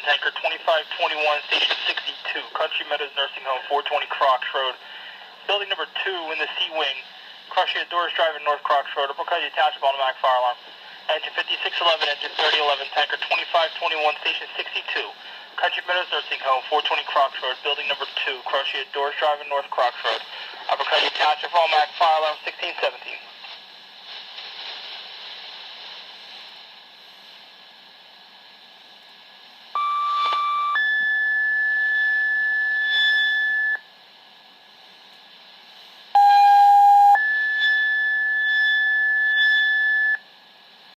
tanker 2521, station 62, Country Meadows Nursing Home, 420 Crocs Road. Building number 2 in the C wing. Crushing at Doors Drive in North Crocs Road. Macungie attachment automatic fire alarm. Engine 5611, engine 3011, tanker 2521, station 62. Country Meadows Nursing Home, 420 Crocs Road. Building number 2, Crushing at Doors Drive in North Crocs Road. Macungie attachment automatic fire alarm 1617.